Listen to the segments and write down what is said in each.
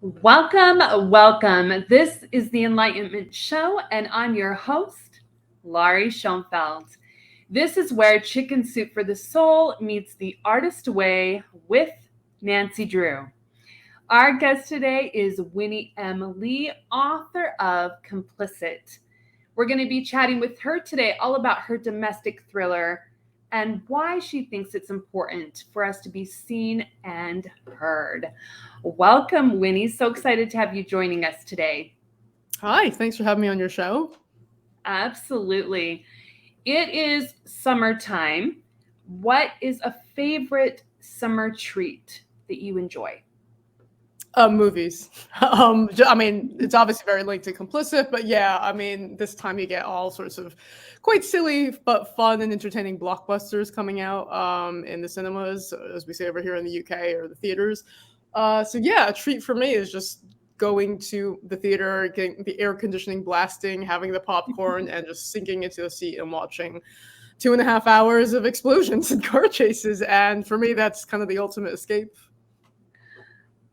Welcome, welcome. This is the Enlightenment Show, and I'm your host, Laurie Schoenfeld. This is where Chicken Soup for the Soul meets the artist way with Nancy Drew. Our guest today is Winnie M Li, author of Complicit. We're going to be chatting with her today all about her domestic thriller and why she thinks it's important for us to be seen and heard. Welcome, Winnie. So excited to have you joining us today. Hi, thanks for having me on your show. Absolutely. It is summertime. What is a favorite summer treat that you enjoy? Movies. I mean, it's obviously very linked to Complicit, but yeah, I mean, this time you get all sorts of quite silly but fun and entertaining blockbusters coming out in the cinemas, as we say over here in the UK, or the theaters. So yeah, a treat for me is just going to the theater, getting the air conditioning blasting, having the popcorn, and just sinking into the seat and watching 2.5 hours of explosions and car chases. And for me, that's kind of the ultimate escape.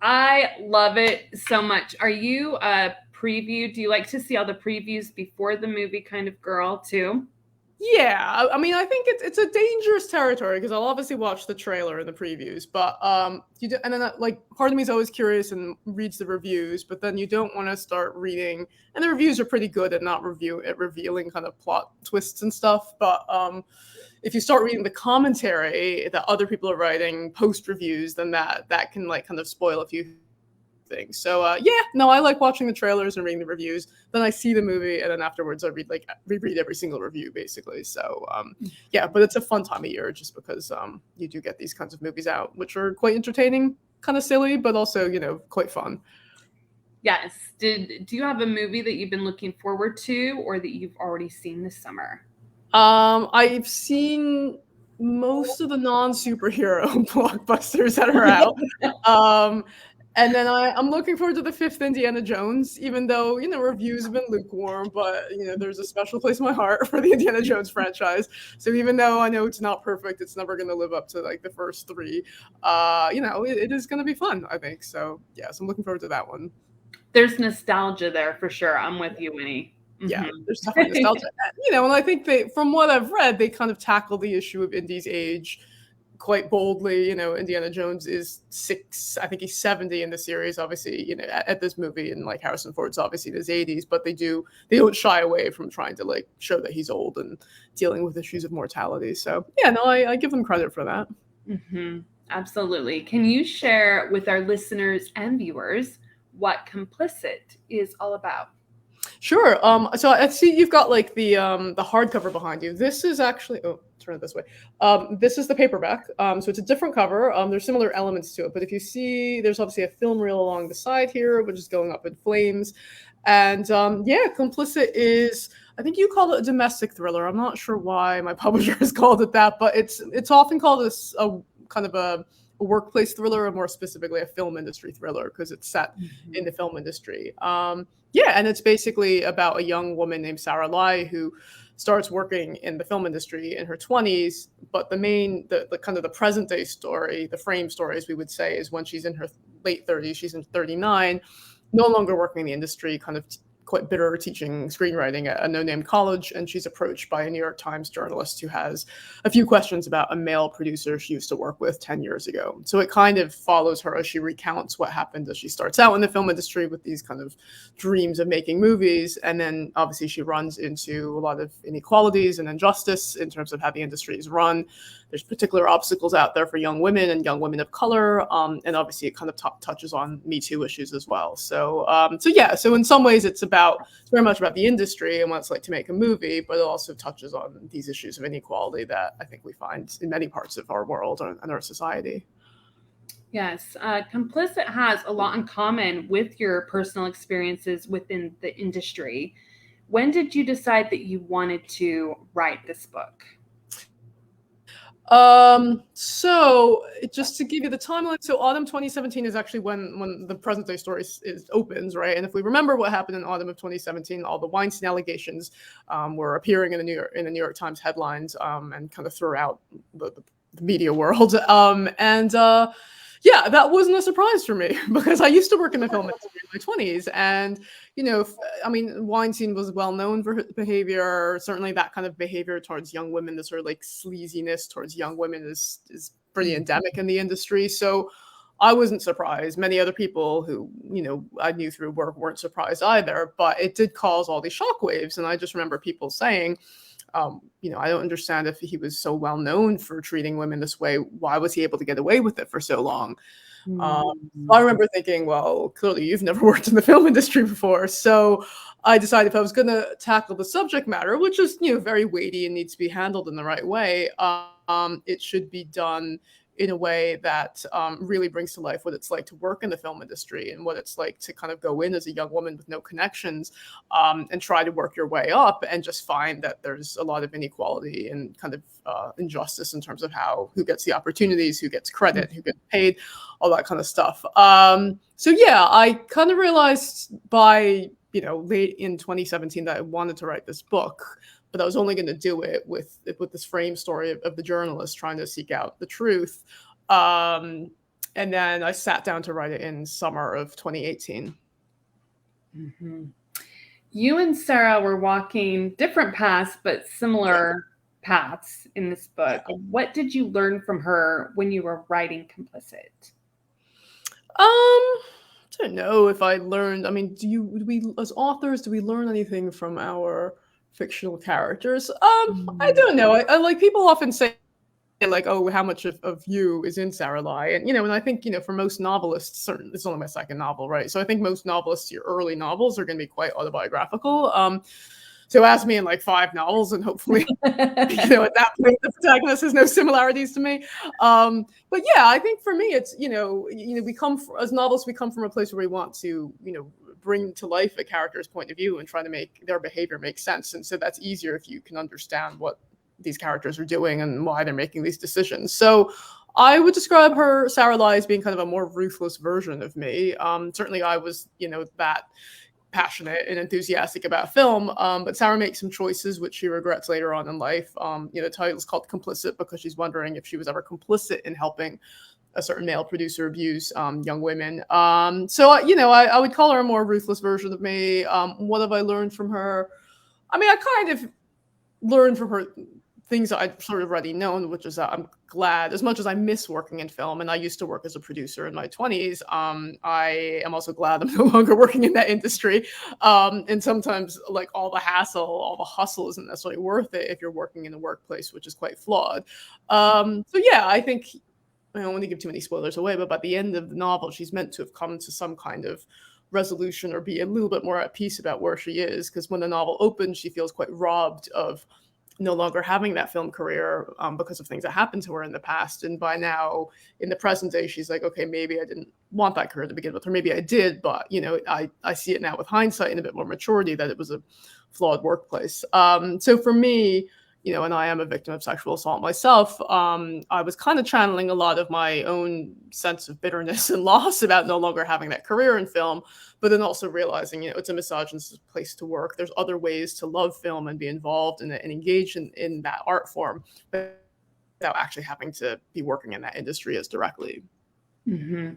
I love it so much. Are you a preview? Do you like to see all the previews before the movie kind of girl too? Yeah, I mean, I think it's a dangerous territory because I'll obviously watch the trailer and the previews, but you do, and then like part of me is always curious and reads the reviews, but then you don't want to start reading, and the reviews are pretty good at not revealing kind of plot twists and stuff, but if you start reading the commentary that other people are writing post reviews, then that can like kind of spoil a few things. So yeah, no, I like watching the trailers and reading the reviews. Then I see the movie, and then afterwards I reread every single review basically. So yeah, but it's a fun time of year just because you do get these kinds of movies out, which are quite entertaining, kind of silly, but also quite fun. Yes. Do you have a movie that you've been looking forward to or that you've already seen this summer? I've seen most of the non-superhero blockbusters that are out. Um, and then I'm looking forward to the fifth Indiana Jones, even though, reviews have been lukewarm, but, there's a special place in my heart for the Indiana Jones franchise. So even though I know it's not perfect, it's never going to live up to like the first three, it is going to be fun, I think. So yeah, so I'm looking forward to that one. There's nostalgia there for sure. I'm with you, Winnie. Yeah, Mhm. there's definitely nostalgia. And I think from what I've read, they kind of tackle the issue of Indy's age quite boldly. Indiana Jones is six, I think he's 70 in the series, obviously, at this movie, and like Harrison Ford's obviously in his 80s, but they don't shy away from trying to like show that he's old and dealing with issues of mortality. So yeah, no, I give them credit for that. Mm-hmm. Absolutely. Can you share with our listeners and viewers what Complicit is all about? Sure. So I see you've got like the hardcover behind you. This is actually, oh, turn it this way. This is the paperback. So it's a different cover. There's similar elements to it, but if you see, there's obviously a film reel along the side here, which is going up in flames. And yeah, Complicit is, I think you called it a domestic thriller. I'm not sure why my publisher has called it that, but it's often called a kind of a workplace thriller, or more specifically a film industry thriller, because it's set in the film industry. Yeah, and it's basically about a young woman named Sarah Lai who starts working in the film industry in her 20s, but the kind of the present day story, the frame story, as we would say, is when she's in her late 30s, she's in 39, no longer working in the industry, kind of quite bitter, teaching screenwriting at a no-name college, and she's approached by a New York Times journalist who has a few questions about a male producer she used to work with 10 years ago. So it kind of follows her as she recounts what happened as she starts out in the film industry with these kind of dreams of making movies, and then obviously she runs into a lot of inequalities and injustice in terms of how the industry is run. There's particular obstacles out there for young women and young women of color, and obviously it kind of touches on Me Too issues as well. So yeah, so in some ways it's very much about the industry and what it's like to make a movie, but it also touches on these issues of inequality that I think we find in many parts of our world and our society. Yes, Complicit has a lot in common with your personal experiences within the industry. When did you decide that you wanted to write this book? So just to give you the timeline, so autumn 2017 is actually when the present day story opens, right? And if we remember what happened in autumn of 2017, all the Weinstein allegations were appearing in the New York Times headlines and kind of throughout the media world. Yeah, that wasn't a surprise for me because I used to work in the film industry in my 20s. And, I mean, Weinstein was well known for his behavior. Certainly that kind of behavior towards young women, the sort of like sleaziness towards young women is pretty endemic in the industry. So I wasn't surprised. Many other people who, I knew through work weren't surprised either, but it did cause all these shockwaves. And I just remember people saying, I don't understand if he was so well known for treating women this way. Why was he able to get away with it for so long? I remember thinking, well, clearly you've never worked in the film industry before. So I decided if I was going to tackle the subject matter, which is, very weighty and needs to be handled in the right way, it should be done in a way that really brings to life what it's like to work in the film industry and what it's like to kind of go in as a young woman with no connections and try to work your way up and just find that there's a lot of inequality and kind of injustice in terms of who gets the opportunities, who gets credit, who gets paid, all that kind of stuff. So yeah, I kind of realized by, late in 2017 that I wanted to write this book. But I was only going to do it with this frame story of the journalist trying to seek out the truth. And then I sat down to write it in summer of 2018. Mm-hmm. You and Sarah were walking different paths, but similar paths in this book. What did you learn from her when you were writing Complicit? I don't know if I learned. I mean, do we as authors, do we learn anything from our fictional characters? I don't know. I like, people often say like, oh, how much of you is in Sarah Li? And, and I think, for most novelists, certainly it's only my second novel, right? So I think most novelists, your early novels are going to be quite autobiographical. So ask me in like 5 novels and hopefully, at that point, the protagonist has no similarities to me. But yeah, I think for me, it's, as novelists, we come from a place where we want to, bring to life a character's point of view and try to make their behavior make sense. And so that's easier if you can understand what these characters are doing and why they're making these decisions. So I would describe Sarah Li, as being kind of a more ruthless version of me. Certainly I was, that passionate and enthusiastic about film, but Sarah makes some choices which she regrets later on in life. The title is called Complicit because she's wondering if she was ever complicit in helping a certain male producer abuse young women. So I would call her a more ruthless version of me. What have I learned from her? I mean, I kind of learned from her things that I'd sort of already known, which is that I'm glad, as much as I miss working in film, and I used to work as a producer in my 20s, I am also glad I'm no longer working in that industry. And sometimes, like, all the hassle, all the hustle isn't necessarily worth it if you're working in a workplace which is quite flawed. So yeah, I think, I don't want to give too many spoilers away, but by the end of the novel, she's meant to have come to some kind of resolution or be a little bit more at peace about where she is, because when the novel opens, she feels quite robbed of no longer having that film career because of things that happened to her in the past. And by now, in the present day, she's like, okay, maybe I didn't want that career to begin with, or maybe I did, but I see it now with hindsight and a bit more maturity that it was a flawed workplace. So for me, and I am a victim of sexual assault myself, I was kind of channeling a lot of my own sense of bitterness and loss about no longer having that career in film, but then also realizing, it's a misogynist place to work. There's other ways to love film and be involved in it and engage in that art form without actually having to be working in that industry as directly. Mm-hmm.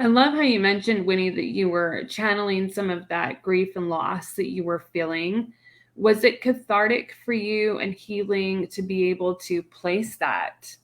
I love how you mentioned, Winnie, that you were channeling some of that grief and loss that you were feeling. Was it cathartic for you and healing to be able to place that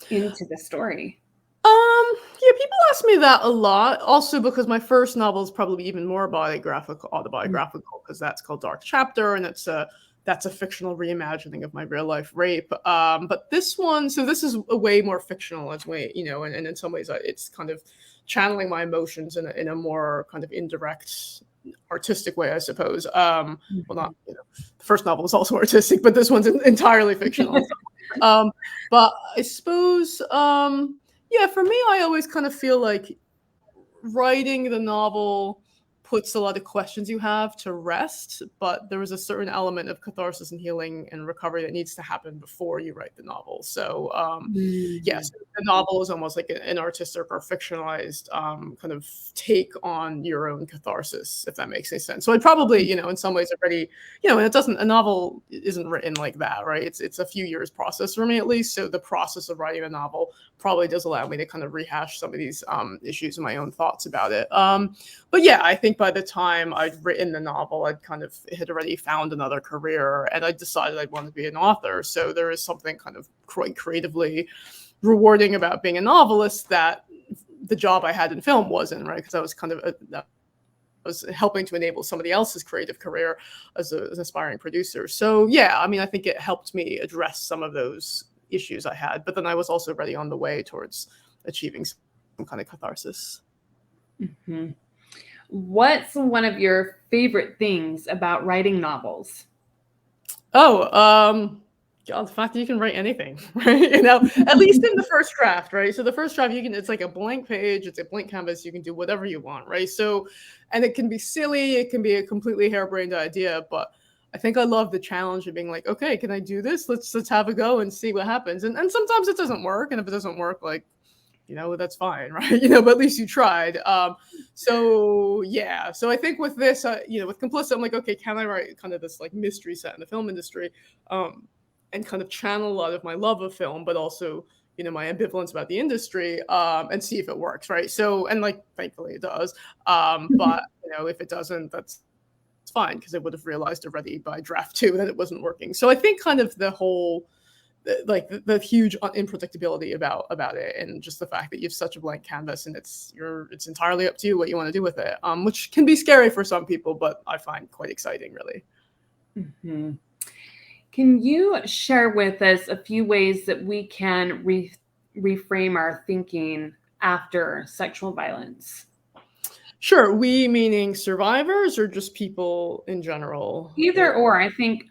into the story? Yeah, people ask me that a lot. Also, because my first novel is probably even more autobiographical, because that's called Dark Chapter, and that's a fictional reimagining of my real life rape. But this one, so this is a way more fictional as way, and in some ways, it's kind of channeling my emotions in a more kind of indirect, artistic way, I suppose. Well, not, the first novel was also artistic, but this one's entirely fictional. But I suppose, yeah, for me, I always kind of feel like writing the novel puts a lot of questions you have to rest, but there is a certain element of catharsis and healing and recovery that needs to happen before you write the novel. So yes, the novel is almost like an artistic or fictionalized kind of take on your own catharsis, if that makes any sense. So I probably, in some ways already, and a novel isn't written like that, right? It's a few years process for me at least. So the process of writing a novel probably does allow me to kind of rehash some of these issues and my own thoughts about it. But yeah, I think by the time I'd written the novel, had already found another career, and I decided I'd want to be an author. So there is something kind of quite creatively rewarding about being a novelist that the job I had in film wasn't, right? Because I was kind of was helping to enable somebody else's creative career as an aspiring producer. So yeah, I mean, I think it helped me address some of those issues I had, but then I was also already on the way towards achieving some kind of catharsis. Mm-hmm. What's one of your favorite things about writing novels? God, the fact that you can write anything, right? At least in the first draft, right? So the first draft, it's like a blank page, it's a blank canvas, you can do whatever you want, right? So, and it can be silly, it can be a completely harebrained idea, but I think I love the challenge of being like, okay, can I do this? Let's have a go and see what happens. And sometimes it doesn't work, and if it doesn't work, like, that's fine, right? But at least you tried. So yeah, so I think with this, with Complicit, I'm like, okay, can I write kind of this like mystery set in the film industry, and kind of channel a lot of my love of film, but also, my ambivalence about the industry, and see if it works, right? So, and like, thankfully it does. But if it doesn't, that's fine, because I would have realized already by draft 2 that it wasn't working. So I think kind of the whole, like the huge unpredictability about it, and just the fact that you have such a blank canvas and it's entirely up to you what you want to do with it, which can be scary for some people, but I find quite exciting, really. Mm-hmm. Can you share with us a few ways that we can reframe our thinking after sexual violence? Sure. We meaning survivors or just people in general? Either or. I think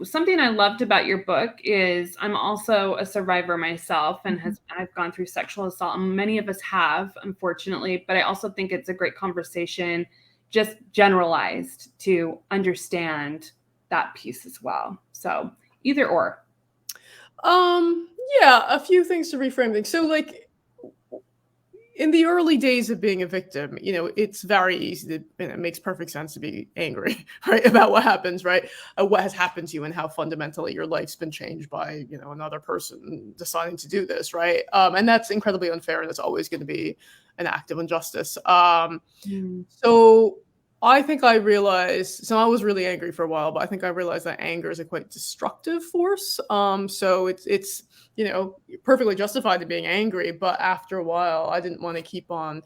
something I loved about your book is I'm also a survivor myself, and I've gone through sexual assault, and many of us have, unfortunately, but I also think it's a great conversation, just generalized, to understand that piece as well. So either or. Yeah, a few things to reframe things. So like, in the early days of being a victim, it's very easy to, it makes perfect sense to be angry, right, about what happens, right? What has happened to you and how fundamentally your life's been changed by, another person deciding to do this, right? And that's incredibly unfair, and it's always going to be an act of injustice. So I think I realized, so I was really angry for a while, but I think I realized that anger is a quite destructive force. So it's perfectly justified in being angry, but after a while, I didn't want to keep on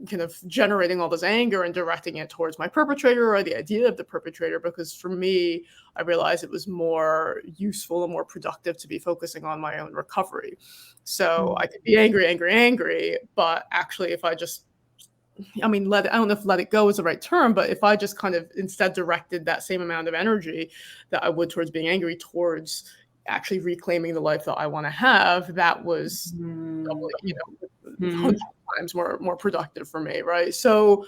kind of generating all this anger and directing it towards my perpetrator or the idea of the perpetrator, because for me, I realized it was more useful and more productive to be focusing on my own recovery. So I could be angry, but actually if I just, I don't know if let it go is the right term, but if I just kind of instead directed that same amount of energy that I would towards being angry towards actually reclaiming the life that I want to have, that was probably, 100 times more productive for me, right? So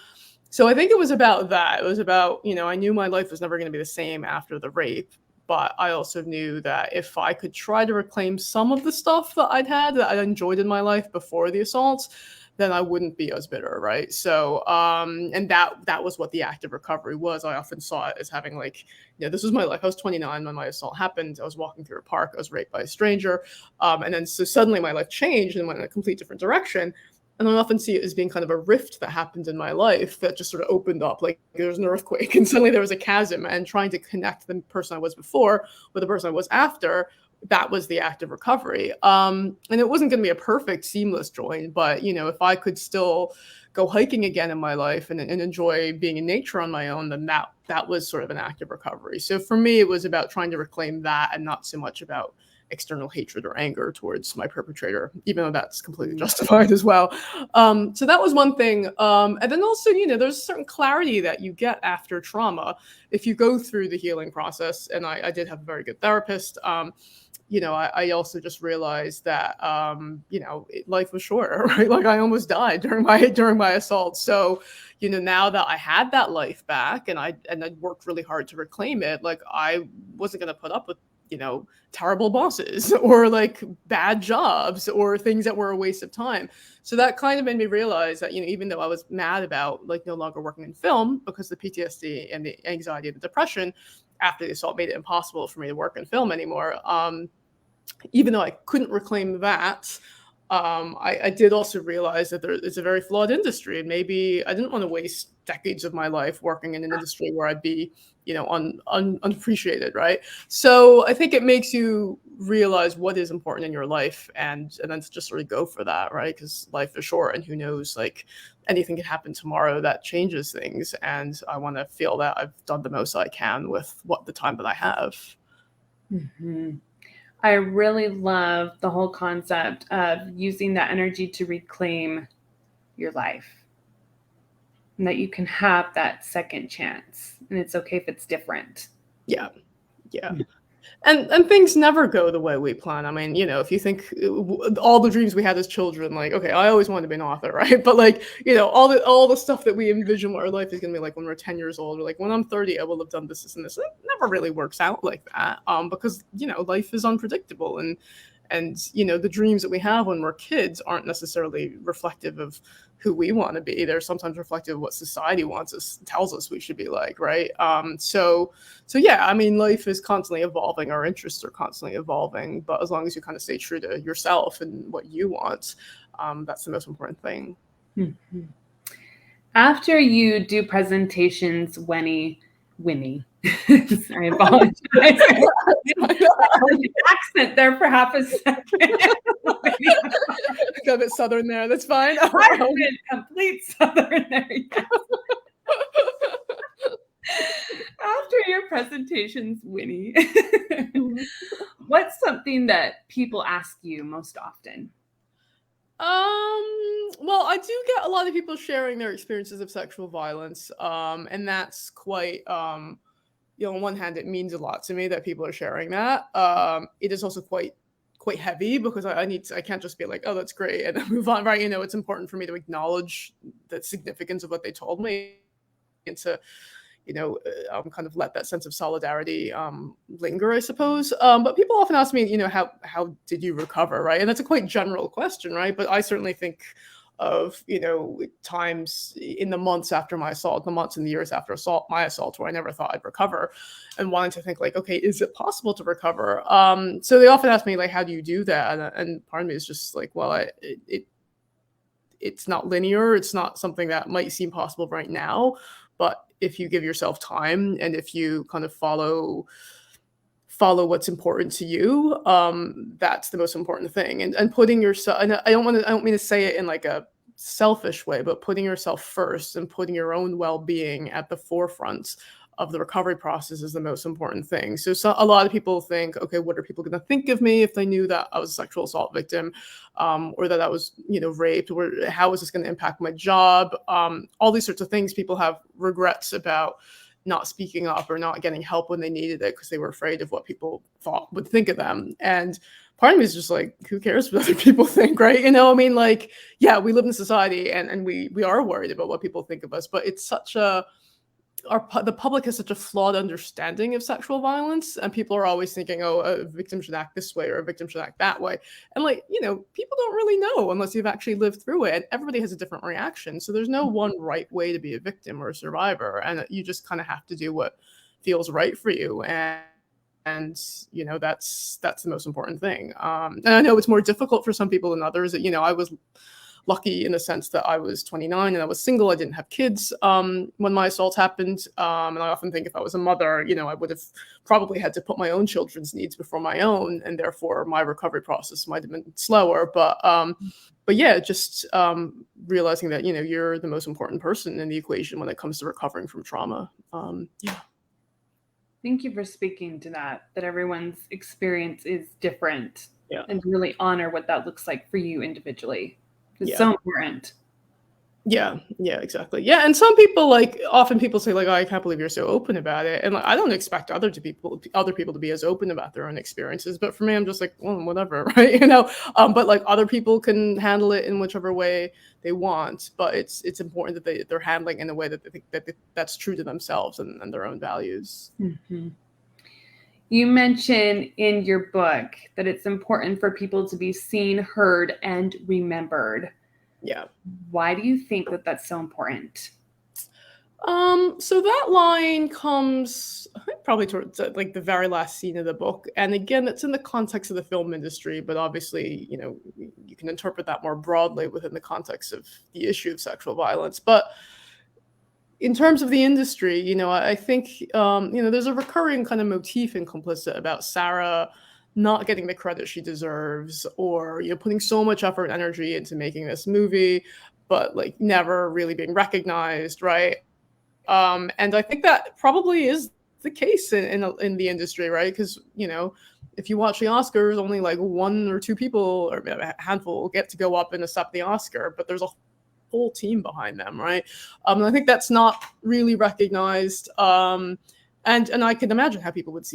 I think it was about that. It was about, I knew my life was never going to be the same after the rape, but I also knew that if I could try to reclaim some of the stuff that I enjoyed in my life before the assaults, then I wouldn't be as bitter, right? So, and that was what the act of recovery was. I often saw it as having like, this was my life. I was 29 when my assault happened. I was walking through a park. I was raped by a stranger. And then so suddenly my life changed and went in a complete different direction. And I often see it as being kind of a rift that happened in my life that just sort of opened up, like there was an earthquake and suddenly there was a chasm, and trying to connect the person I was before with the person I was after, that was the act of recovery. And it wasn't going to be a perfect seamless join, but if I could still go hiking again in my life and enjoy being in nature on my own, then that was sort of an act of recovery. So for me, it was about trying to reclaim that and not so much about external hatred or anger towards my perpetrator, even though that's completely justified as well. So that was one thing. And then also, there's a certain clarity that you get after trauma if you go through the healing process. And I did have a very good therapist. I also just realized that, life was short, right? Like I almost died during my assault. So, now that I had that life back and I worked really hard to reclaim it, like I wasn't going to put up with, terrible bosses or like bad jobs or things that were a waste of time. So that kind of made me realize that, even though I was mad about like no longer working in film because the PTSD and the anxiety and the depression after the assault made it impossible for me to work in film anymore. Even though I couldn't reclaim that, I did also realize that it's a very flawed industry, and maybe I didn't want to waste decades of my life working in an industry where I'd be, unappreciated, right? So I think it makes you realize what is important in your life, and then to just sort of go for that, right? Because life is short, and who knows, like anything could happen tomorrow that changes things, and I want to feel that I've done the most I can with the time that I have. Mm-hmm. I really love the whole concept of using that energy to reclaim your life, and that you can have that second chance, and it's okay if it's different. Yeah. And things never go the way we plan. I mean, if you think all the dreams we had as children, like, okay, I always wanted to be an author, right? But like, all the stuff that we envision what our life is going to be like when we're 10 years old, or like when I'm 30, I will have done this and this. It never really works out like that, because life is unpredictable, and the dreams that we have when we're kids aren't necessarily reflective of who we want to be. They're sometimes reflective of what society tells us we should be like, right? So yeah, I mean, life is constantly evolving. Our interests are constantly evolving, but as long as you kind of stay true to yourself and what you want, that's the most important thing. Mm-hmm. After you do presentations, Winnie, sorry, I apologize. Accent there for half a second. Got a bit southern there. That's fine. I've been complete southern there. Yes. After your presentations, Winnie, what's something that people ask you most often? Well, I do get a lot of people sharing their experiences of sexual violence, and that's quite, on one hand, it means a lot to me that people are sharing that. It is also quite heavy because I can't just be like, oh, that's great, and then move on, right? It's important for me to acknowledge the significance of what they told me, and to kind of let that sense of solidarity linger, I suppose. But people often ask me, how did you recover, right? And that's a quite general question, right? But I certainly think of, times in the months after my assault, the months and the years after my assault, where I never thought I'd recover, and wanting to think like, okay, is it possible to recover? So they often ask me like, how do you do that? And part of me is just like, well, it's not linear. It's not something that might seem possible right now, but if you give yourself time and if you kind of follow what's important to you, that's the most important thing. And putting yourself, and I don't mean to say it in like a selfish way, but putting yourself first and putting your own well-being at the forefront of the recovery process is the most important thing. So a lot of people think, okay, what are people going to think of me if they knew that I was a sexual assault victim, or that I was, raped, or how is this going to impact my job? All these sorts of things. People have regrets about not speaking up or not getting help when they needed it because they were afraid of what people would think of them. And part of me is just like, who cares what other people think, right? I mean, like, yeah, we live in society and we are worried about what people think of us, but it's such the public has such a flawed understanding of sexual violence, and people are always thinking, oh, a victim should act this way or a victim should act that way. And like, people don't really know unless you've actually lived through it. And everybody has a different reaction. So there's no one right way to be a victim or a survivor. And you just kind of have to do what feels right for you. And that's the most important thing. And I know it's more difficult for some people than others. I was lucky in the sense that I was 29 and I was single. I didn't have kids when my assault happened. And I often think if I was a mother, I would have probably had to put my own children's needs before my own, and therefore my recovery process might have been slower. But yeah, just realizing that, you're the most important person in the equation when it comes to recovering from trauma. Yeah. Thank you for speaking to that everyone's experience is different. Yeah. And really honor what that looks like for you individually. It's Yeah. so important. Yeah, exactly. Yeah, and some people like often people say like, "Oh, I can't believe you're so open about it," and like, I don't expect other people to be as open about their own experiences. But for me, I'm just like, well, whatever, right? But like other people can handle it in whichever way they want. But it's important that they're handling in a way that they think that's true to themselves and their own values. Mhm. You mention in your book that it's important for people to be seen, heard, and remembered. Yeah. Why do you think that that's so important? So that line comes, I think, probably towards like the very last scene of the book, and again, it's in the context of the film industry, but obviously, you can interpret that more broadly within the context of the issue of sexual violence. But in terms of the industry, I think, there's a recurring kind of motif in Complicit about Sarah not getting the credit she deserves, or putting so much effort and energy into making this movie, but like never really being recognized, right? And I think that probably is the case in the industry, right? Because if you watch the Oscars, only like one or two people or a handful get to go up and accept the Oscar, but there's a whole team behind them, right? And I think that's not really recognized. And I can imagine how people would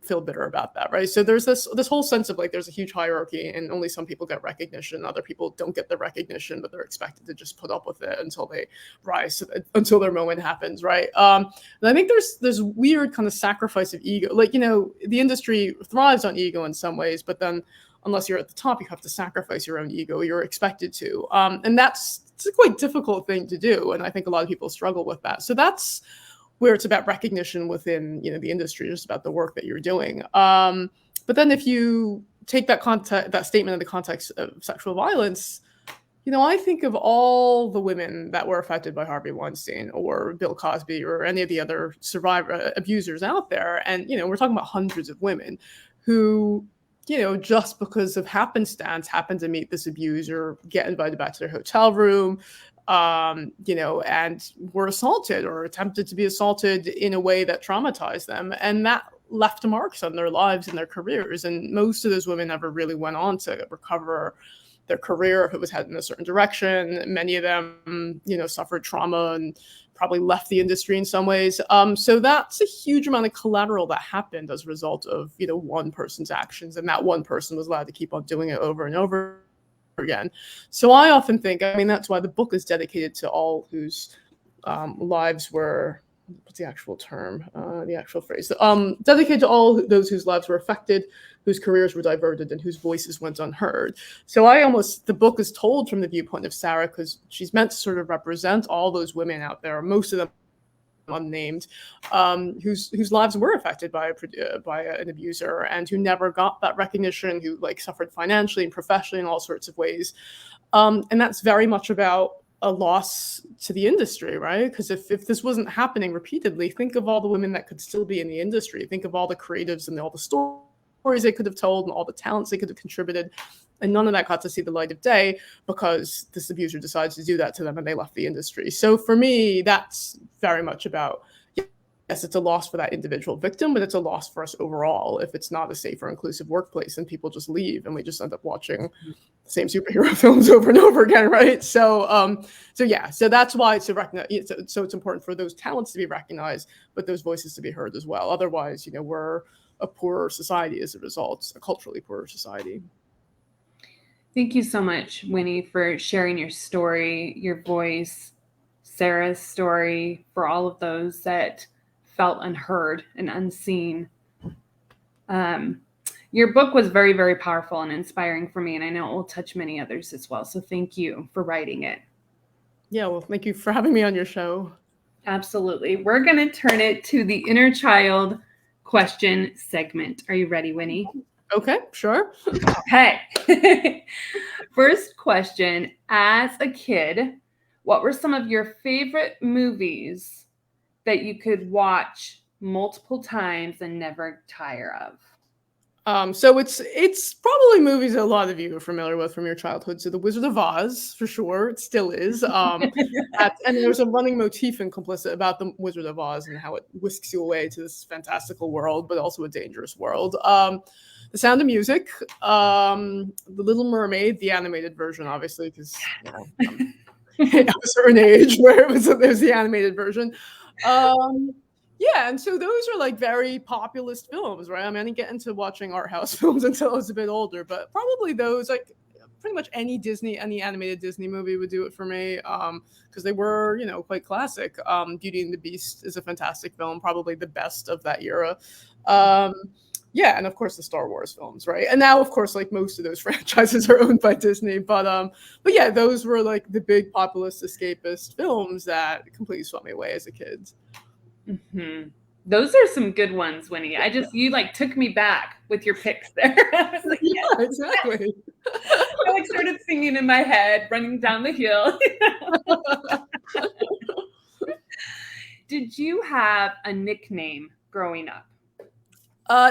feel bitter about that, right? So there's this whole sense of like there's a huge hierarchy, and only some people get recognition, other people don't get the recognition, but they're expected to just put up with it until they rise, until their moment happens, right? And I think there's weird kind of sacrifice of ego, like the industry thrives on ego in some ways, but then unless you're at the top, you have to sacrifice your own ego. You're expected to, and it's a quite difficult thing to do, and I think a lot of people struggle with that. So that's where it's about recognition within the industry, just about the work that you're doing. But then if you take that statement in the context of sexual violence, I think of all the women that were affected by Harvey Weinstein or Bill Cosby or any of the other abusers out there, and we're talking about hundreds of women who just because of happenstance happen to meet this abuser, get invited back to their hotel room, and were assaulted or attempted to be assaulted in a way that traumatized them. And that left marks on their lives and their careers. And most of those women never really went on to recover their career if it was headed in a certain direction. Many of them, suffered trauma and probably left the industry in some ways. So that's a huge amount of collateral that happened as a result of, one person's actions. And that one person was allowed to keep on doing it over and over again. So I often think, that's why the book is dedicated to all whose lives were, what's the actual term, the actual phrase, dedicated to all those whose lives were affected, whose careers were diverted, and whose voices went unheard. So the book is told from the viewpoint of Sarah, because she's meant to sort of represent all those women out there, most of them unnamed, whose lives were affected by an abuser, and who never got that recognition, who like suffered financially and professionally in all sorts of ways. And that's very much about a loss to the industry, right? Because if this wasn't happening repeatedly, think of all the women that could still be in the industry. Think of all the creatives and all the stories they could have told and all the talents they could have contributed. And none of that got to see the light of day because this abuser decided to do that to them and they left the industry. So for me, that's very much about, yes, it's a loss for that individual victim, but it's a loss for us overall if it's not a safe or inclusive workplace and people just leave and we just end up watching the same superhero films over and over again, right? So that's why it's important for those talents to be recognized, but those voices to be heard as well. Otherwise, we're a poorer society as a result, a culturally poorer society. Thank you so much, Winnie, for sharing your story, your voice, Sarah's story, for all of those that felt unheard and unseen. Your book was very, very powerful and inspiring for me, and I know it will touch many others as well. So thank you for writing it. Yeah, well, thank you for having me on your show. Absolutely. We're going to turn it to the inner child question segment. Are you ready, Winnie? Okay, sure. Okay. First question. As a kid, what were some of your favorite movies that you could watch multiple times and never tire of? So it's probably movies that a lot of you are familiar with from your childhood. So The Wizard of Oz, for sure, it still is. And there's a running motif in Complicit about the Wizard of Oz and how it whisks you away to this fantastical world, but also a dangerous world. The Sound of Music, The Little Mermaid, the animated version, obviously, because at a certain age where it was the animated version. Um, yeah, and so those are like very populist films, right? I mean, I didn't get into watching art house films until I was a bit older, but probably those, like pretty much any animated Disney movie would do it for me, because they were, quite classic. Beauty and the Beast is a fantastic film, probably the best of that era. Yeah, and of course the Star Wars films, right? And now, of course, like most of those franchises are owned by Disney, but yeah, those were like the big populist escapist films that completely swept me away as a kid. Mm-hmm. Those are some good ones, Winnie. You like took me back with your picks there. I was like, yeah, exactly. I like started singing in my head, running down the hill. Did you have a nickname growing up?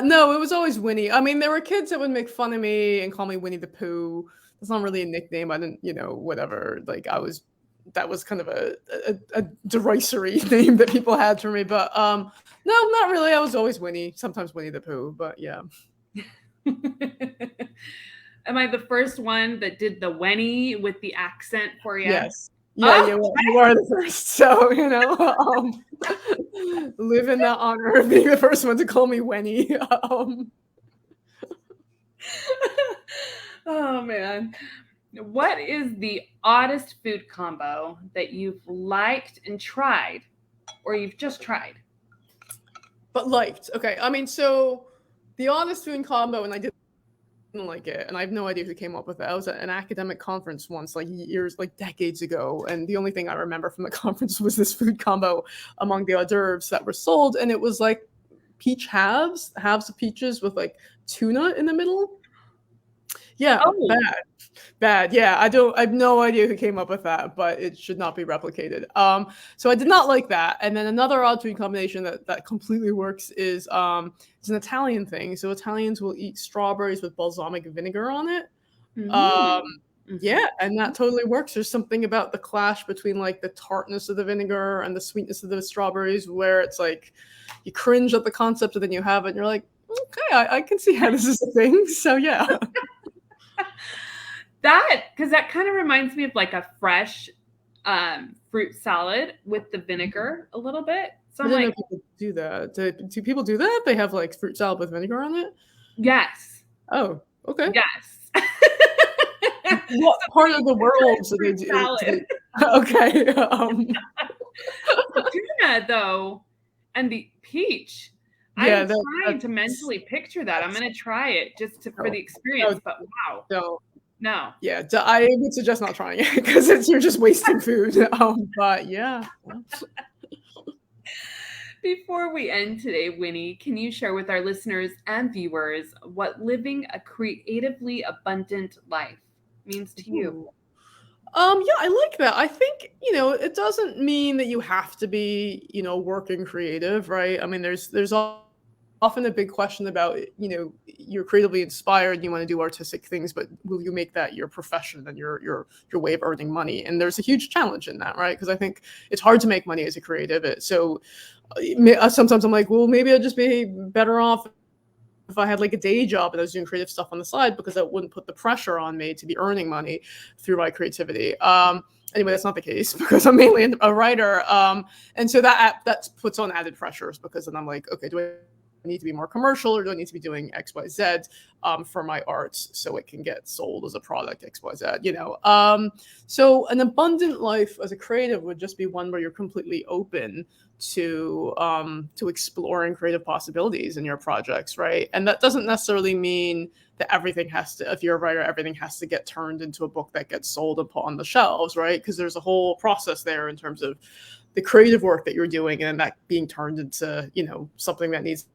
No, it was always Winnie. I mean, there were kids that would make fun of me and call me Winnie the Pooh. It's not really a nickname. I didn't, whatever. Like that was kind of a derisory name that people had for me. But no, not really. I was always Winnie. Sometimes Winnie the Pooh. But yeah. Am I the first one that did the Winnie with the accent for you? Yes. Yeah, you are the first. So, live in that honor of being the first one to call me Winnie. Oh, man. What is the oddest food combo that you've liked and tried, or you've just tried? But liked. Okay. I mean, so the oddest food combo, and I didn't like it, and I have no idea who came up with it. I was at an academic conference once, like decades ago, and the only thing I remember from the conference was this food combo among the hors d'oeuvres that were sold, and it was like peach halves of peaches with like tuna in the middle. Yeah, bad. Yeah, I have no idea who came up with that, but it should not be replicated. So I did not like that. And then another odd food combination that completely works is it's an Italian thing. So Italians will eat strawberries with balsamic vinegar on it. Yeah, and that totally works. There's something about the clash between like the tartness of the vinegar and the sweetness of the strawberries where it's like you cringe at the concept and then you have it and you're like, okay, I can see how this is a thing. So yeah. Because that kind of reminds me of like a fresh fruit salad with the vinegar a little bit. So I didn't know people do that. Do people do that? They have like fruit salad with vinegar on it? Yes. Oh, okay. Yes. What part of the world do they do? Salad. Okay. The tuna, though, and the peach. Yeah, I'm trying to mentally picture that. I'm going to try it just for the experience, but wow. No. Yeah, I would suggest not trying it because you're just wasting food. But yeah. Before we end today, Winnie, can you share with our listeners and viewers what living a creatively abundant life means to you? Yeah, I like that. I think, it doesn't mean that you have to be, working creative, right? I mean, there's often a big question about, you're creatively inspired, you want to do artistic things, but will you make that your profession and your way of earning money? And there's a huge challenge in that, right? Because I think it's hard to make money as a creative. So sometimes I'm like, well, maybe I'd just be better off if I had like a day job and I was doing creative stuff on the side because that wouldn't put the pressure on me to be earning money through my creativity. Anyway, that's not the case because I'm mainly a writer. And so that puts on added pressures because then I'm like, okay, do I need to be more commercial or do I need to be doing X, Y, Z for my art so it can get sold as a product X, Y, Z, So an abundant life as a creative would just be one where you're completely open to exploring creative possibilities in your projects, right? And that doesn't necessarily mean that if you're a writer, everything has to get turned into a book that gets sold and put on the shelves, right? Because there's a whole process there in terms of the creative work that you're doing and that being turned into, something that needs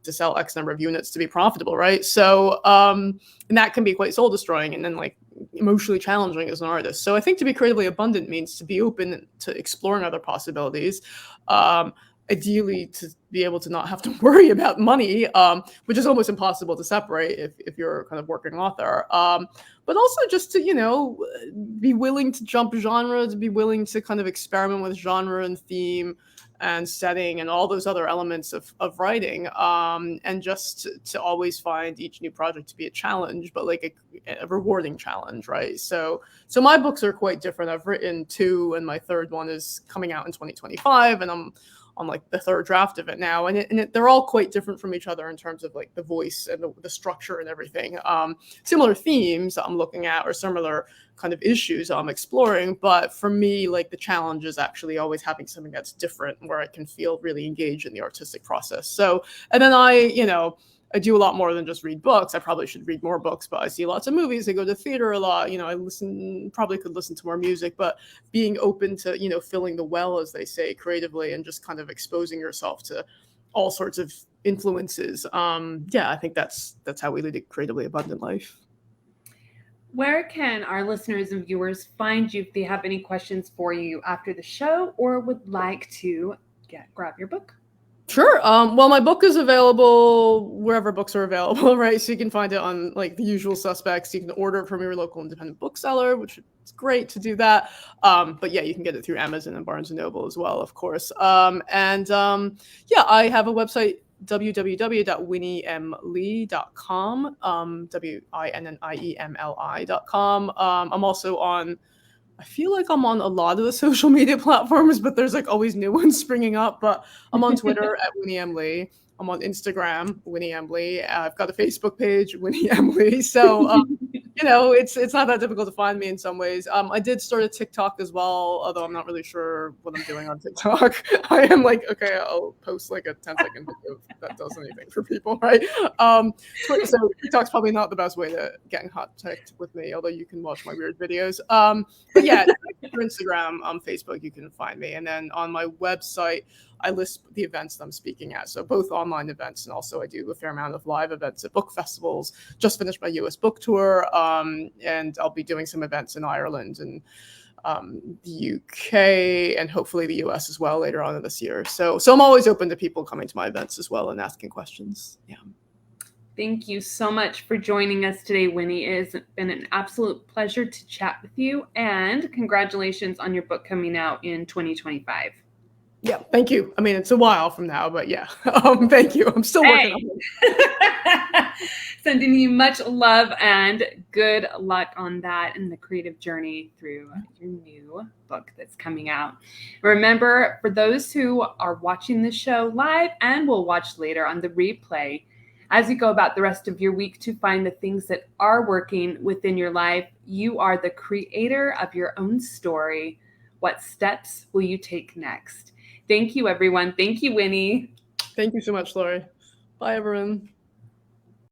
to sell X number of units to be profitable, right? So, and that can be quite soul destroying and then like emotionally challenging as an artist. So I think to be creatively abundant means to be open to exploring other possibilities, ideally to be able to not have to worry about money, which is almost impossible to separate if you're kind of working author. But also just to, be willing to jump genre, to be willing to kind of experiment with genre and theme and setting and all those other elements of writing, and just to always find each new project to be a challenge, but like a rewarding challenge, right? So my books are quite different. I've written 2, and my third one is coming out in 2025, and I'm on like the third draft of it now, and they're all quite different from each other in terms of like the voice and the structure and everything. Similar themes I'm looking at, or similar kind of issues I'm exploring, but for me, like the challenge is actually always having something that's different, where I can feel really engaged in the artistic process. So, and then I do a lot more than just read books. I probably should read more books, but I see lots of movies. I go to theater a lot. I probably could listen to more music, but being open to, filling the well, as they say, creatively, and just kind of exposing yourself to all sorts of influences. I think that's how we lead a creatively abundant life. Where can our listeners and viewers find you if they have any questions for you after the show or would like to grab your book? Sure. Well, my book is available wherever books are available, right? So you can find it on like the usual suspects. You can order it from your local independent bookseller, which is great to do that. But yeah, you can get it through Amazon and Barnes & Noble as well, of course. I have a website, www.winniemli.com, WINNIEMLI.com. I'm also on, I feel like I'm on a lot of the social media platforms, but there's like always new ones springing up. But I'm on Twitter at Winnie M Li. I'm on Instagram, Winnie M Li. I've got a Facebook page, Winnie M Li. So, it's not that difficult to find me in some ways. I did start a TikTok as well, although I'm not really sure what I'm doing on TikTok. I am like, okay, I'll post like a 10-second video if that does anything for people, right? So TikTok's probably not the best way to get in contact with me, although you can watch my weird videos. But yeah, for Instagram, Facebook, you can find me. And then on my website, I list the events that I'm speaking at. So both online events, and also I do a fair amount of live events at book festivals. Just finished my US book tour, and I'll be doing some events in Ireland and the UK and hopefully the US as well later on in this year. So I'm always open to people coming to my events as well and asking questions. Yeah. Thank you so much for joining us today, Winnie. It has been an absolute pleasure to chat with you, and congratulations on your book coming out in 2025. Yeah, thank you. I mean, it's a while from now, but yeah, thank you. I'm still working on it. Sending you much love and good luck on that and the creative journey through your new book that's coming out. Remember, for those who are watching the show live and will watch later on the replay, as you go about the rest of your week to find the things that are working within your life, you are the creator of your own story. What steps will you take next? Thank you, everyone. Thank you, Winnie. Thank you so much, Laurie. Bye, everyone.